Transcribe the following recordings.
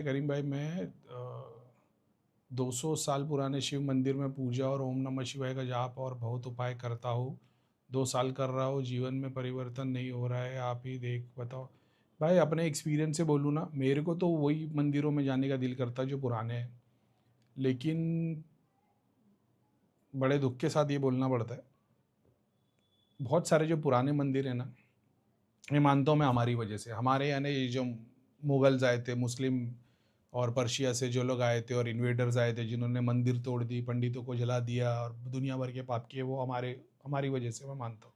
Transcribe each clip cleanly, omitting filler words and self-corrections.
करीम भाई, मैं 200 साल पुराने शिव मंदिर में पूजा और ओम नमः शिवाय का जाप और बहुत उपाय करता हूँ। 2 साल कर रहा हूँ, जीवन में परिवर्तन नहीं हो रहा है। आप ही देख बताओ भाई। अपने एक्सपीरियंस से बोलूँ ना, मेरे को तो वही मंदिरों में जाने का दिल करता है जो पुराने हैं। लेकिन बड़े दुख के साथ ये बोलना पड़ता है, बहुत सारे जो पुराने मंदिर हैं ना, मैं मानता हूँ मैं हमारी वजह से, हमारे यानी ये जो मुगल्स आए थे, मुस्लिम और पर्शिया से जो लोग आए थे और इन्वेडर्स आए थे, जिन्होंने मंदिर तोड़ दी, पंडितों को जला दिया और दुनिया भर के पाप किए, वो हमारी वजह से मैं मानता हूँ।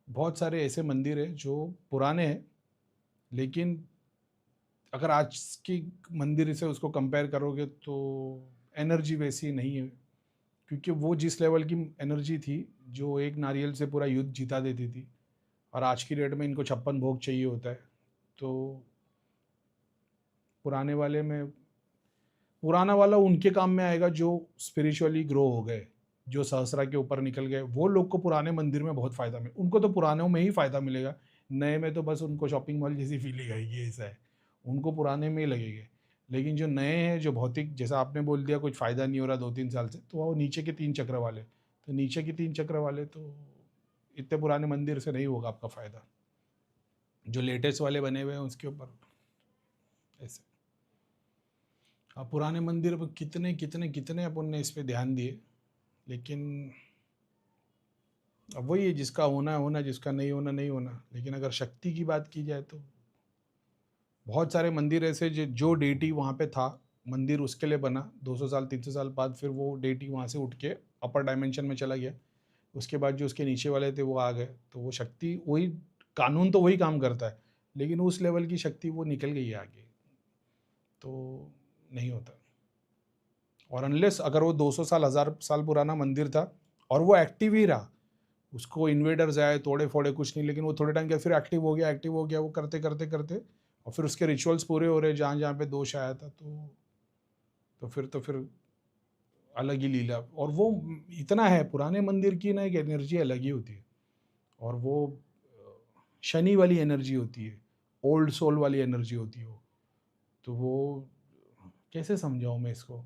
बहुत सारे ऐसे मंदिर हैं जो पुराने हैं, लेकिन अगर आज की मंदिर से उसको कंपेयर करोगे तो एनर्जी वैसी नहीं है, क्योंकि वो जिस लेवल की एनर्जी थी, जो एक नारियल से पूरा युद्ध जीता देती थी, और आज की डेट में इनको 56 भोग चाहिए होता है। तो पुराने वाले में पुराना वाला उनके काम में आएगा जो स्पिरिचुअली ग्रो हो गए, जो सहस्रा के ऊपर निकल गए, वो लोग को पुराने मंदिर में बहुत फ़ायदा मिले, उनको तो पुरानों में ही फ़ायदा मिलेगा। नए में तो बस उनको शॉपिंग मॉल जैसी फीलिंग आएगी, ऐसा है। उनको पुराने में ही लगेंगे। लेकिन जो नए हैं, जो भौतिक, जैसा आपने बोल दिया कुछ फ़ायदा नहीं हो रहा 2-3 साल से, तो वो नीचे के 3 चक्र वाले। तो नीचे के 3 चक्र वाले तो इतने पुराने मंदिर से नहीं होगा आपका फ़ायदा। जो लेटेस्ट वाले बने हुए हैं उसके ऊपर ऐसे। अब पुराने मंदिर पर कितने कितने कितने अपन ने इस पे ध्यान दिए, लेकिन अब वही है, जिसका होना है होना, जिसका नहीं होना नहीं होना। लेकिन अगर शक्ति की बात की जाए तो बहुत सारे मंदिर ऐसे जो डेटी वहाँ पे था, मंदिर उसके लिए बना, 200 साल 300 साल बाद फिर वो डेटी वहाँ से उठ के अपर डायमेंशन में चला गया। उसके बाद जो उसके नीचे वाले थे वो आ गए, तो वो शक्ति वही, कानून तो वही काम करता है, लेकिन उस लेवल की शक्ति वो निकल गई है आगे, तो नहीं होता। और अनलेस अगर वो 200 साल 1000 साल पुराना मंदिर था और वो एक्टिव ही रहा, उसको इन्वेडर्स आए तोड़े फोड़े कुछ नहीं, लेकिन वो थोड़े टाइम के बाद फिर एक्टिव हो गया, वो करते करते करते, और फिर उसके रिचुअल्स पूरे हो रहे जहाँ जहाँ पे दोष आया था, तो फिर अलग ही लीला। और वो इतना है, पुराने मंदिर की ना एक एनर्जी अलग ही होती है, और वो शनि वाली एनर्जी होती है, ओल्ड सोल वाली एनर्जी होती है वो। तो वो कैसे समझाऊँ मैं इसको।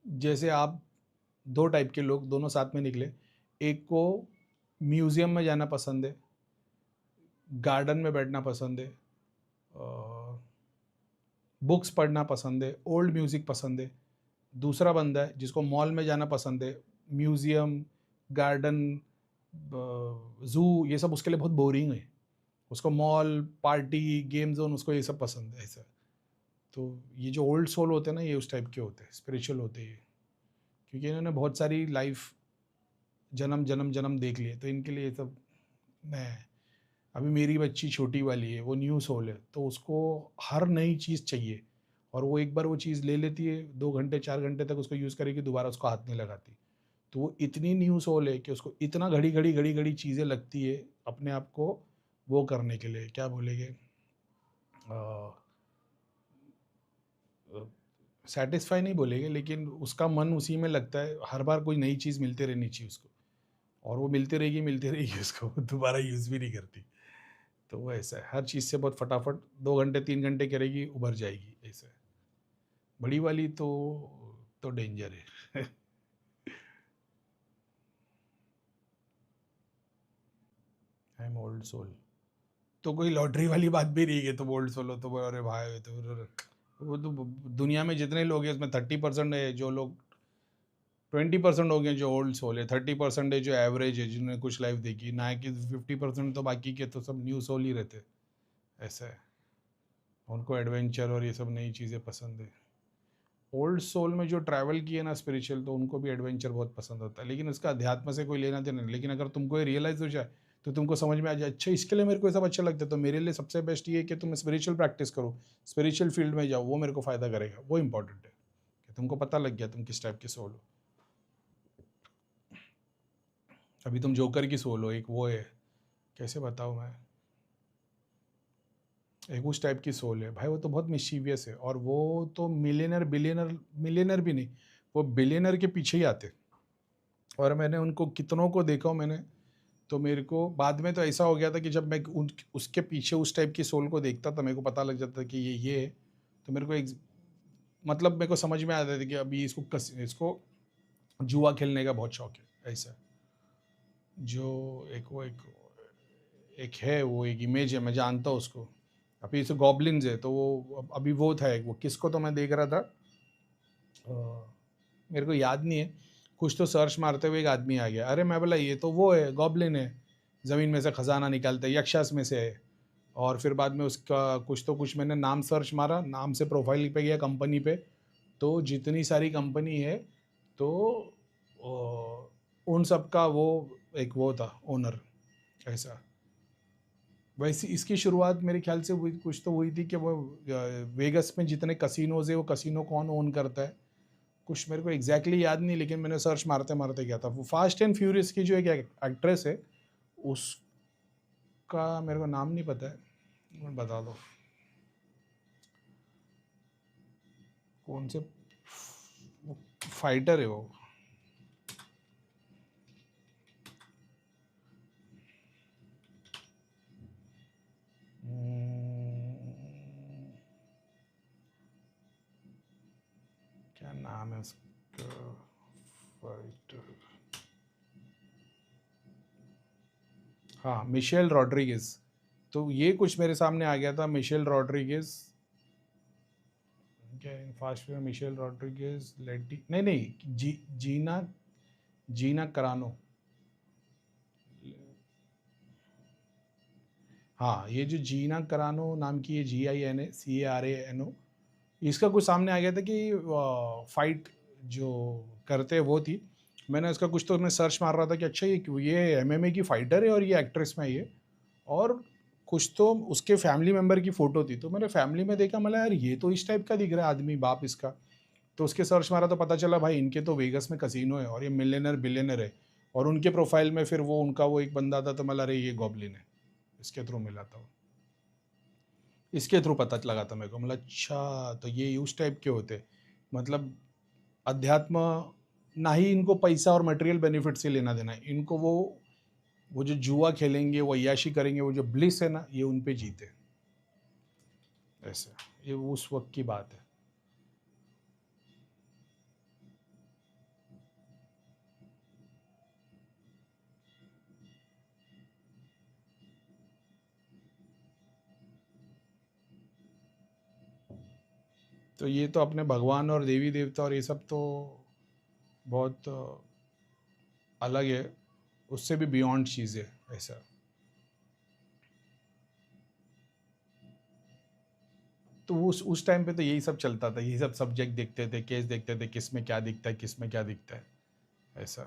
जैसे आप, दो टाइप के लोग दोनों साथ में निकले, एक को म्यूज़ियम में जाना पसंद है, गार्डन में बैठना पसंद है, बुक्स पढ़ना पसंद है, ओल्ड म्यूज़िक पसंद है। दूसरा बंदा है जिसको मॉल में जाना पसंद है, म्यूज़ियम, गार्डन, ज़ू, ये सब उसके लिए बहुत बोरिंग है। उसको मॉल, पार्टी, गेम ज़ोन, उसको ये सब पसंद है, ऐसा। तो ये जो ओल्ड सोल होते हैं ना, ये उस टाइप के होते हैं, स्पिरिचुअल होते हैं ये, क्योंकि इन्होंने बहुत सारी लाइफ जन्म जन्म जन्म देख लिए, तो इनके लिए ये सब नया है। अभी मेरी बच्ची छोटी वाली है, वो न्यू सोल है, तो उसको हर नई चीज़ चाहिए, और वो एक बार वो चीज़ ले लेती है, 2 घंटे 4 घंटे तक उसको यूज़ करेगी, दोबारा उसको हाथ नहीं लगाती। तो वो इतनी न्यू सोल है कि उसको इतना घड़ी घड़ी घड़ी घड़ी चीज़ें लगती है अपने आप को वो करने के लिए, क्या बोलेंगे, सेटिस्फाई नहीं बोलेंगे, लेकिन उसका मन उसी में लगता है, हर बार कोई नई चीज़ मिलती रहनी चाहिए उसको, और वो मिलती रहेगी उसको, दोबारा यूज़ भी नहीं करती। तो वो ऐसा है, हर चीज़ से बहुत फटाफट 2 घंटे 3 घंटे करेगी, उभर जाएगी, ऐसा है। बड़ी वाली तो डेंजर है। I am old soul. तो कोई लॉटरी वाली बात भी नहीं है, तुम ओल्ड सोल हो तो अरे भाई, तो वो तो दुनिया में जितने लोग हैं उसमें 30% है जो लोग, 20% हो गए जो ओल्ड सोल है, 30% है जो एवरेज है, जिन्होंने कुछ लाइफ देखी ना, कि 50%, तो बाकी के तो सब न्यू सोल ही रहते, ऐसा है। उनको एडवेंचर और ये सब नई चीज़ें पसंद है। ओल्ड सोल में जो ट्रैवल किए ना स्पिरिचुअल, तो उनको भी एडवेंचर बहुत पसंद होता है, लेकिन उसका अध्यात्म से कोई लेना देना नहीं। लेकिन अगर तुमको ये रियलाइज़ हो जाए, तो तुमको समझ में आ जाए, अच्छा इसके लिए मेरे को ये सब अच्छा लगता है, तो मेरे लिए सबसे बेस्ट ये है कि तुम स्पिरिचुअल प्रैक्टिस करो, स्पिरिचुअल फील्ड में जाओ, वो मेरे को फ़ायदा करेगा, वो इंपॉर्टेंट है कि तुमको पता लग गया तुम किस टाइप के सोल हो। अभी तुम जोकर की सोल हो, एक वो है, कैसे बताऊँ मैं, एक उस टाइप की सोल है भाई, वो तो बहुत मिशीवियस है, और वो तो मिलियनर बिलियनर, मिलियनर भी नहीं, वो बिलियनर के पीछे ही आते। और मैंने उनको कितनों को देखा हूँ मैंने, तो मेरे को बाद में तो ऐसा हो गया था कि जब मैं उसके पीछे उस टाइप की सोल को देखता था, मेरे को पता लग जाता था कि ये है। तो मेरे को एक मतलब मेरे को समझ में आता था कि अभी इसको जुआ खेलने का बहुत शौक है। ऐसा जो एक है, वो एक इमेज है, मैं जानता हूँ उसको। अभी इसे गॉबलिन्स है, तो वो अभी वो था एक, वो किसको तो मैं देख रहा था, मेरे को याद नहीं है। कुछ तो सर्च मारते हुए एक आदमी आ गया, अरे मैं बोला ये तो वो है, गॉबलिन है, ज़मीन में से खजाना निकालते हैं, यक्षास में से है। और फिर बाद में उसका कुछ मैंने नाम सर्च मारा, नाम से प्रोफाइल पे गया कंपनी पे, तो जितनी सारी कंपनी है, तो उन सब का वो एक वो था ओनर। ऐसा वैसे इसकी शुरुआत मेरे ख्याल से हुई, कुछ तो हुई थी कि वो वेगस में जितने कसिनोज है वो कसिनो कौन ओन करता है, कुछ मेरे को एग्जैक्टली याद नहीं, लेकिन मैंने सर्च मारते मारते गया था। वो फास्ट एंड फ्यूरियस की जो एक एक्ट्रेस है, उसका मेरे को नाम नहीं पता है, बता दो कौन से फाइटर है वो। क्या नाम है उसका फाइटर? हाँ, मिशेल रॉड्रिगेज। तो ये कुछ मेरे सामने आ गया था, मिशेल रॉड्रिगेज। क्या फास्ट में मिशेल रॉड्रिगेज, लेडी, नहीं नहीं, जीना जीना करानो। हाँ, ये जो जीना करानो नाम की, ये GINACARANO, इसका कुछ सामने आ गया था कि फाइट जो करते हैं वो थी। मैंने इसका कुछ तो मैं सर्च मार रहा था कि अच्छा ये MMA की फाइटर है और ये एक्ट्रेस में ये, और कुछ तो उसके फैमिली मेम्बर की फ़ोटो थी। तो मैंने फैमिली में देखा, मतलब यार ये तो इस टाइप का दिख रहा है आदमी, बाप इसका। तो उसके सर्च मारा तो पता चला भाई इनके तो वेगस में कसिनो है और ये मिलियनर बिलियनर है। और उनके प्रोफाइल में फिर वो उनका वो एक बंदा था, तो मतलब अरे ये गॉबलिन है। इसके थ्रू मिला था वो, इसके थ्रू पता लगा था मेरे को, मतलब अच्छा तो ये उस टाइप के होते, मतलब अध्यात्म ना ही इनको पैसा और मटेरियल बेनिफिट से लेना देना है, इनको वो जो जुआ खेलेंगे, वो अय्याशी करेंगे, वो जो ब्लिस है ना, ये उन पे जीते। ऐसा ये उस वक्त की बात है। तो ये तो अपने भगवान और देवी देवता और ये सब तो बहुत अलग है, उससे भी बियॉन्ड चीज़ है। ऐसा तो उस टाइम पे तो यही सब चलता था, यही सब सब्जेक्ट देखते थे, केस देखते थे, किस में क्या दिखता है, किस में क्या दिखता है। ऐसा